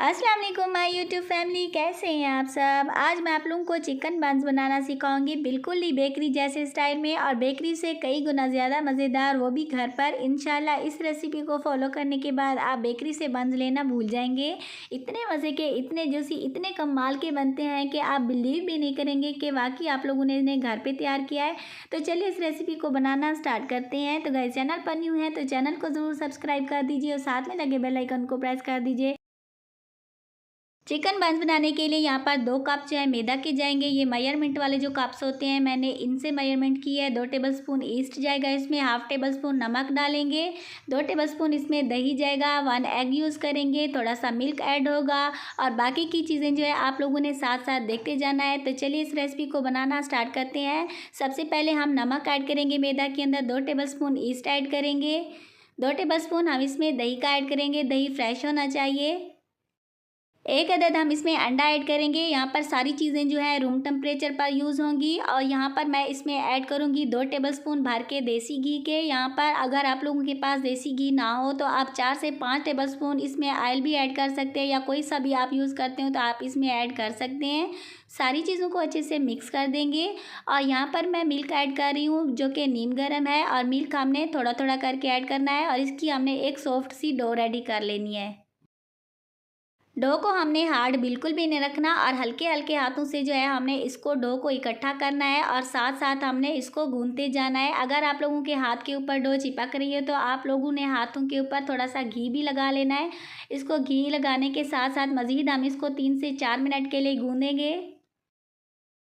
अस्सलाम वालेकुम my YouTube family, कैसे हैं आप सब। आज मैं आप लोगों को चिकन बंस बनाना सिखाऊंगी, बिल्कुल ही बेकरी जैसे स्टाइल में और बेकरी से कई गुना ज़्यादा मज़ेदार, वो भी घर पर। इंशाल्लाह इस रेसिपी को फॉलो करने के बाद आप बेकरी से बंस लेना भूल जाएंगे। इतने मज़े के, इतने जूसी, इतने कमाल के बनते हैं कि आप बिलीव भी नहीं करेंगे कि वाकई आप लोगों ने इन्हें घर पर तैयार किया है। तो चलिए इस रेसिपी को बनाना स्टार्ट करते हैं। तो गाइस, चैनल पर न्यू है तो चैनल को ज़रूर सब्सक्राइब कर दीजिए और साथ में लगे बेल आइकन को प्रेस कर दीजिए। चिकन बंस बनाने के लिए यहाँ पर 2 कप जो है मैदा के जाएंगे। ये मेजरमेंट वाले जो कप्स होते हैं, मैंने इनसे मेजरमेंट की है। 2 टेबलस्पून ईस्ट जाएगा इसमें, हाफ टेबल स्पून नमक डालेंगे, 2 टेबलस्पून इसमें दही जाएगा, 1 एग यूज़ करेंगे, थोड़ा सा मिल्क ऐड होगा और बाकी की चीज़ें जो है आप लोगों ने साथ साथ देखते जाना है। तो चलिए इस रेसिपी को बनाना स्टार्ट करते हैं। सबसे पहले हम नमक ऐड करेंगे मैदा के अंदर, 2 टेबलस्पून ईस्ट ऐड करेंगे, 2 टेबलस्पून हम इसमें दही का ऐड करेंगे, दही फ्रेश होना चाहिए। 1 अदद हम इसमें अंडा ऐड करेंगे। यहाँ पर सारी चीज़ें जो है रूम टेम्परेचर पर यूज़ होंगी और यहाँ पर मैं इसमें ऐड करूँगी 2 टेबलस्पून भर के देसी घी के। यहाँ पर अगर आप लोगों के पास देसी घी ना हो तो आप 4 से 5 टेबलस्पून इसमें ऑयल भी ऐड कर सकते हैं, या कोई सा भी आप यूज़ करते हो तो आप इसमें ऐड कर सकते हैं। सारी चीज़ों को अच्छे से मिक्स कर देंगे और यहाँ पर मैं मिल्क ऐड कर रही हूँ जो कि नीम गर्म है, और मिल्क हमने थोड़ा थोड़ा करके ऐड करना है और इसकी हमने एक सॉफ्ट सी डो रेडी कर लेनी है। डो को हमने हार्ड बिल्कुल भी नहीं रखना और हल्के हल्के हाथों से जो है हमने इसको डो को इकट्ठा करना है और साथ साथ हमने इसको गूंथते जाना है। अगर आप लोगों के हाथ के ऊपर डो चिपक रही है तो आप लोगों ने हाथों के ऊपर थोड़ा सा घी भी लगा लेना है। इसको घी लगाने के साथ साथ मज़ीद हम इसको 3 से 4 मिनट के लिए गूंदेंगे।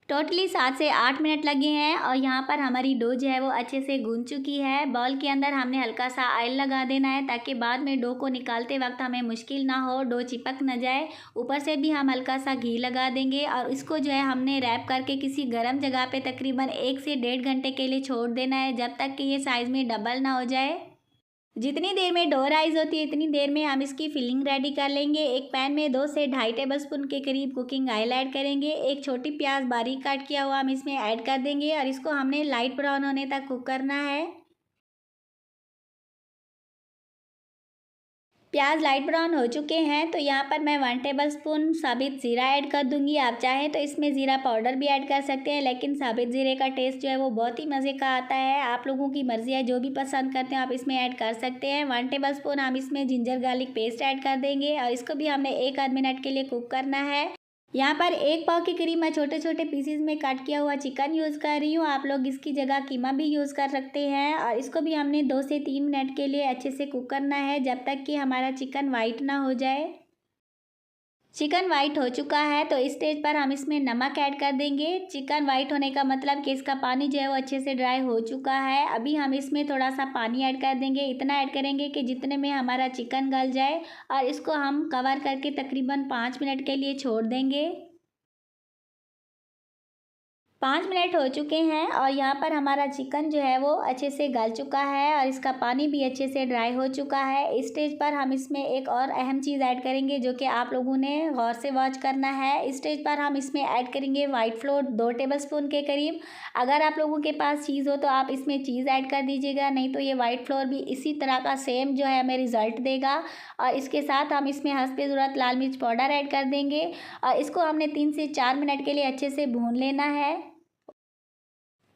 टोटली 7 से 8 मिनट लगे हैं और यहाँ पर हमारी डो जो है वो अच्छे से गूंज चुकी है। बाउल के अंदर हमने हल्का सा ऑयल लगा देना है ताकि बाद में डो को निकालते वक्त हमें मुश्किल ना हो, डो चिपक ना जाए। ऊपर से भी हम हल्का सा घी लगा देंगे और इसको जो है हमने रैप करके किसी गर्म जगह पे तकरीबन 1 से 1.5 घंटे के लिए छोड़ देना है, जब तक कि ये साइज़ में डबल ना हो जाए। जितनी देर में डो राइज होती है इतनी देर में हम इसकी फिलिंग रेडी कर लेंगे। एक पैन में 2 से 2.5 टेबलस्पून के करीब कुकिंग ऑयल ऐड करेंगे। एक छोटी प्याज बारीक काट किया हुआ हम इसमें ऐड कर देंगे और इसको हमने लाइट ब्राउन होने तक कुक करना है। प्याज लाइट ब्राउन हो चुके हैं तो यहाँ पर मैं 1 टेबलस्पून साबित ज़ीरा ऐड कर दूंगी। आप चाहें तो इसमें ज़ीरा पाउडर भी ऐड कर सकते हैं, लेकिन साबित ज़ीरे का टेस्ट जो है वो बहुत ही मज़े का आता है। आप लोगों की मर्ज़ी है, जो भी पसंद करते हैं आप इसमें ऐड कर सकते हैं। 1 टेबलस्पून हम इसमें जिंजर गार्लिक पेस्ट ऐड कर देंगे और इसको भी हमने 1 आध मिनट के लिए कुक करना है। यहाँ पर 1 पाव के करीब मैं छोटे छोटे पीसीज में कट किया हुआ चिकन यूज़ कर रही हूँ। आप लोग इसकी जगह कीमा भी यूज़ कर सकते हैं और इसको भी हमने 2 से 3 मिनट के लिए अच्छे से कुक करना है, जब तक कि हमारा चिकन वाइट ना हो जाए। चिकन वाइट हो चुका है तो इस स्टेज पर हम इसमें नमक ऐड कर देंगे। चिकन वाइट होने का मतलब कि इसका पानी जो है वो अच्छे से ड्राई हो चुका है। अभी हम इसमें थोड़ा सा पानी ऐड कर देंगे, इतना ऐड करेंगे कि जितने में हमारा चिकन गल जाए, और इसको हम कवर करके तकरीबन 5 मिनट के लिए छोड़ देंगे। 5 मिनट हो चुके हैं और यहाँ पर हमारा चिकन जो है वो अच्छे से गल चुका है और इसका पानी भी अच्छे से ड्राई हो चुका है। इस स्टेज पर हम इसमें एक और अहम चीज़ ऐड करेंगे जो कि आप लोगों ने गौर से वॉच करना है। इस स्टेज पर हम इसमें ऐड करेंगे वाइट फ्लोर 2 टेबलस्पून के करीब। अगर आप लोगों के पास चीज़ हो तो आप इसमें चीज़ ऐड कर दीजिएगा, नहीं तो ये वाइट फ्लोर भी इसी तरह का सेम जो है हमें रिज़ल्ट देगा। और इसके साथ हम इसमें हस्बे ज़रूरत लाल मिर्च पाउडर ऐड कर देंगे और इसको हमने 3 से 4 मिनट के लिए अच्छे से भून लेना है।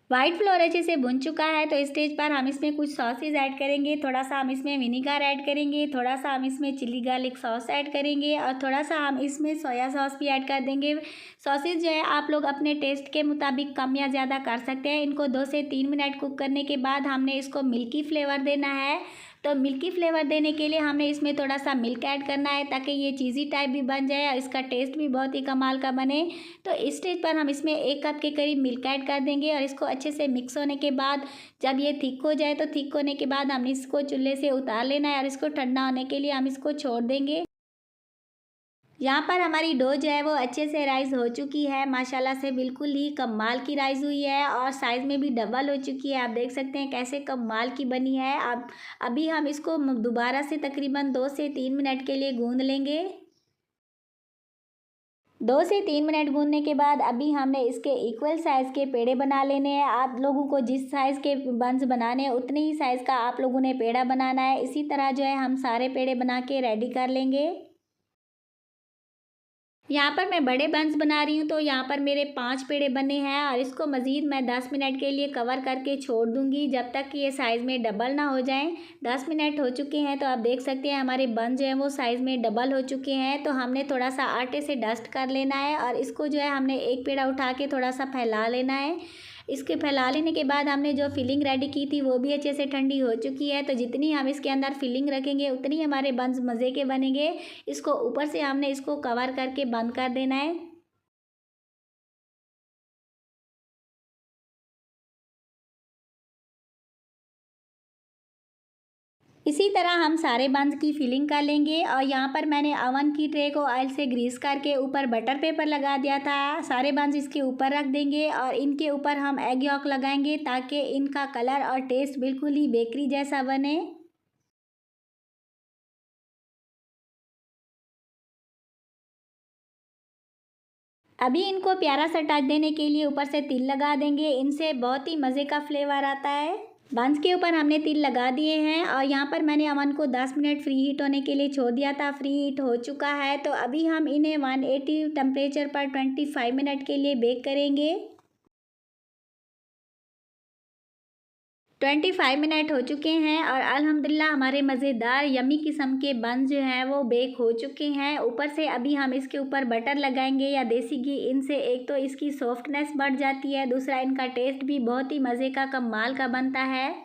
वाइट फ्लोर अच्छे से भुन चुका है तो इस स्टेज पर हम इसमें कुछ सॉसेज ऐड करेंगे। थोड़ा सा हम इसमें विनीगर ऐड करेंगे, थोड़ा सा हम इसमें चिली गार्लिक सॉस ऐड करेंगे और थोड़ा सा हम इसमें सोया सॉस भी ऐड कर देंगे। सॉसेज जो है आप लोग अपने टेस्ट के मुताबिक कम या ज़्यादा कर सकते हैं। इनको 2 से 3 मिनट कुक करने के बाद हमने इसको मिल्की फ्लेवर देना है। तो मिल्की फ्लेवर देने के लिए हमने इसमें थोड़ा सा मिल्क ऐड करना है ताकि ये चीज़ी टाइप भी बन जाए और इसका टेस्ट भी बहुत ही कमाल का बने। तो इस स्टेज पर हम इसमें 1 कप के करीब मिल्क ऐड कर देंगे और इसको अच्छे से मिक्स होने के बाद जब ये थिक हो जाए तो थिक होने के बाद हमने इसको चूल्हे से उतार लेना है और इसको ठंडा होने के लिए हम इसको छोड़ देंगे। यहाँ पर हमारी डो जो है वो अच्छे से राइज़ हो चुकी है, माशाल्लाह से बिल्कुल ही कमाल की राइज़ हुई है और साइज़ में भी डबल हो चुकी है। आप देख सकते हैं कैसे कमाल की बनी है। अब अभी हम इसको दोबारा से तकरीबन 2 से 3 मिनट के लिए गूंद लेंगे। 2 से 3 मिनट गूँथने के बाद अभी हमने इसके इक्वल साइज़ के पेड़े बना लेने हैं। आप लोगों को जिस साइज़ के बंस बनाने हैं उतने ही साइज़ का आप लोगों ने पेड़ा बनाना है। इसी तरह जो है हम सारे पेड़े बना के रेडी कर लेंगे। यहाँ पर मैं बड़े बंस बना रही हूँ तो यहाँ पर मेरे 5 पेड़े बने हैं और इसको मज़ीद मैं 10 मिनट के लिए कवर करके छोड़ दूँगी जब तक कि ये साइज़ में डबल ना हो जाएं। 10 मिनट हो चुके हैं तो आप देख सकते हैं हमारे बन जो हैं वो साइज़ में डबल हो चुके हैं। तो हमने थोड़ा सा आटे से डस्ट कर लेना है और इसको जो है हमने एक पेड़ा उठा के थोड़ा सा फैला लेना है। इसके फैला लेने के बाद हमने जो फिलिंग रेडी की थी वो भी अच्छे से ठंडी हो चुकी है। तो जितनी हम इसके अंदर फिलिंग रखेंगे उतनी हमारे बंस मज़े के बनेंगे। इसको ऊपर से हमने इसको कवर करके बंद कर देना है। इसी तरह हम सारे बंस की फिलिंग कर लेंगे और यहाँ पर मैंने अवन की ट्रे को ऑयल से ग्रीस करके ऊपर बटर पेपर लगा दिया था। सारे बंस इसके ऊपर रख देंगे और इनके ऊपर हम एग यॉक लगाएंगे ताकि इनका कलर और टेस्ट बिल्कुल ही बेकरी जैसा बने। अभी इनको प्यारा सा टच देने के लिए ऊपर से तिल लगा देंगे। इनसे बहुत ही मज़े का फ्लेवर आता है। बंस के ऊपर हमने तिल लगा दिए हैं और यहाँ पर मैंने अवन को 10 मिनट फ्री हीट होने के लिए छोड़ दिया था। फ्री हीट हो चुका है तो अभी हम इन्हें 180 टेम्परेचर पर 25 मिनट के लिए बेक करेंगे। 25 मिनट हो चुके हैं और अल्हम्दुलिल्लाह हमारे मज़ेदार यम्मी किस्म के बन जो हैं वो बेक हो चुके हैं। ऊपर से अभी हम इसके ऊपर बटर लगाएंगे या देसी घी। इनसे एक तो इसकी सॉफ्टनेस बढ़ जाती है, दूसरा इनका टेस्ट भी बहुत ही मज़े का कमाल का बनता है।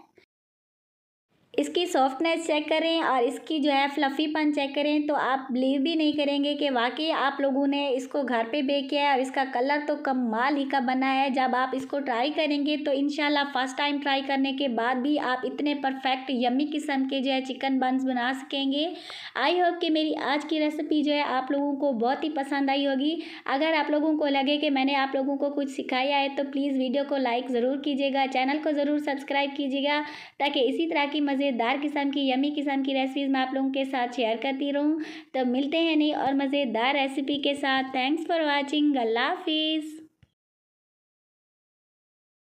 इसकी सॉफ्टनेस चेक करें और इसकी जो है फ्लफ़ीपन चेक करें तो आप बिलीव भी नहीं करेंगे कि वाक़ई आप लोगों ने इसको घर पे बेक किया है और इसका कलर तो कमाल ही का बना है। जब आप इसको ट्राई करेंगे तो इंशाल्लाह फ़र्स्ट टाइम ट्राई करने के बाद भी आप इतने परफेक्ट यम्मी किस्म के जो है चिकन बन्स बना सकेंगे। आई होप कि मेरी आज की रेसिपी जो है आप लोगों को बहुत ही पसंद आई होगी। अगर आप लोगों को लगे कि मैंने आप लोगों को कुछ सिखाया है तो प्लीज़ वीडियो को लाइक ज़रूर कीजिएगा, चैनल को ज़रूर सब्सक्राइब कीजिएगा ताकि इसी तरह की मज़ेदार किस्म की यम्मी किस्म की रेसिपीज़ मैं आप लोगों के साथ शेयर करती रहूँ। तो मिलते हैं नई और मज़ेदार रेसिपी के साथ। Thanks for watching. अल्लाह हाफिज़।